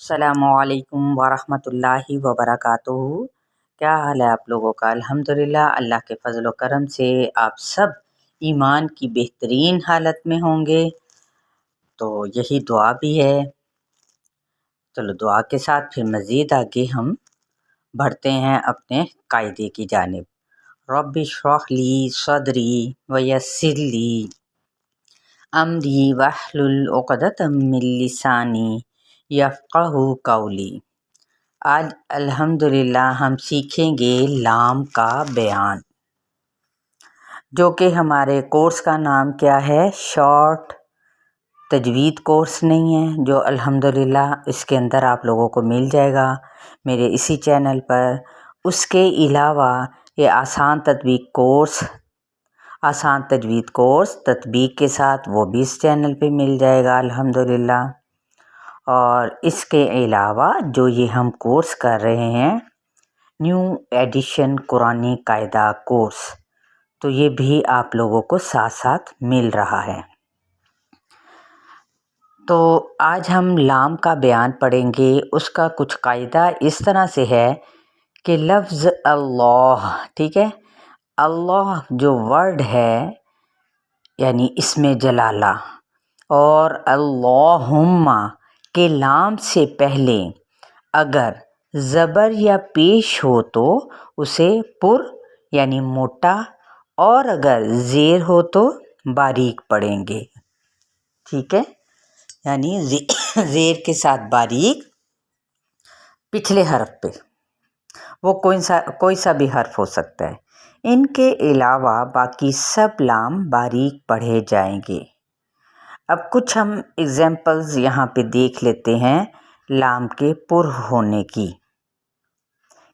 السلام علیکم ورحمۃ اللہ وبرکاتہ۔ کیا حال ہے آپ لوگوں کا؟ الحمدللہ اللہ کے فضل و کرم سے آپ سب ایمان کی بہترین حالت میں ہوں گے، تو یہی دعا بھی ہے۔ چلو دعا کے ساتھ پھر مزید آگے ہم بڑھتے ہیں اپنے قاعدے کی جانب۔ رب اشرح لی صدری ویسر لی امری واحلل عقدۃ من لسانی یفقہوا قولی۔ آج الحمدللہ ہم سیکھیں گے لام کا بیان، جو کہ ہمارے کورس کا نام کیا ہے؟ شارٹ تجوید کورس نہیں ہے، جو الحمدللہ اس کے اندر آپ لوگوں کو مل جائے گا میرے اسی چینل پر۔ اس کے علاوہ یہ آسان تجوید کورس تطبیق کے ساتھ وہ بھی اس چینل پہ مل جائے گا الحمدللہ۔ اور اس کے علاوہ جو یہ ہم کورس کر رہے ہیں نیو ایڈیشن قرآنی قاعدہ کورس، تو یہ بھی آپ لوگوں کو ساتھ ساتھ مل رہا ہے۔ تو آج ہم لام کا بیان پڑھیں گے۔ اس کا کچھ قاعدہ اس طرح سے ہے کہ لفظ اللہ، ٹھیک ہے، اللہ جو ورڈ ہے یعنی اسم جلالہ، اور اللہم کے لام سے پہلے اگر زبر یا پیش ہو تو اسے پر یعنی موٹا، اور اگر زیر ہو تو باریک پڑھیں گے، ٹھیک ہے، یعنی زیر کے ساتھ باریک پچھلے حرف پہ، وہ کوئی سا بھی حرف ہو سکتا ہے۔ ان کے علاوہ باقی سب لام باریک پڑھے جائیں گے۔ اب کچھ ہم ایگزامپلز یہاں پہ دیکھ لیتے ہیں لام کے پر ہونے کی،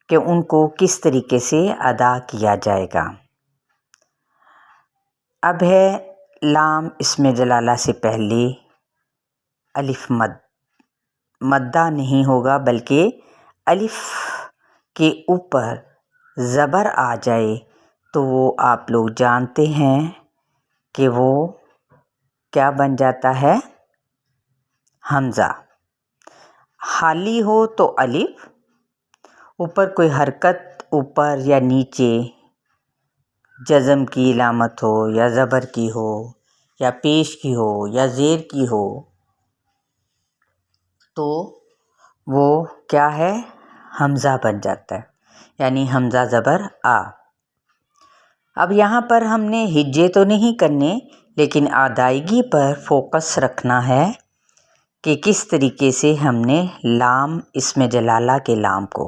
کہ ان کو کس طریقے سے ادا کیا جائے گا۔ اب ہے لام اسم جلالہ سے پہلے الف مدہ نہیں ہوگا، بلکہ الف کے اوپر زبر آ جائے تو وہ آپ لوگ جانتے ہیں کہ وہ کیا بن جاتا ہے؟ حمزہ۔ خالی ہو تو الف، اوپر کوئی حرکت اوپر یا نیچے جزم کی علامت ہو یا زبر کی ہو یا پیش کی ہو یا زیر کی ہو تو وہ کیا ہے؟ حمزہ بن جاتا ہے، یعنی حمزہ زبر آ۔ اب یہاں پر ہم نے ہجے تو نہیں کرنے، لیکن ادائیگی پر فوکس رکھنا ہے کہ کس طریقے سے ہم نے لام اسم جلالہ کے لام کو،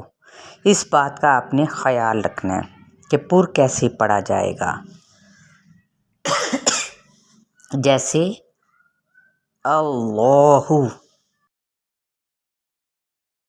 اس بات کا آپ نے خیال رکھنا ہے کہ پر کیسے پڑھا جائے گا۔ جیسے اللہ،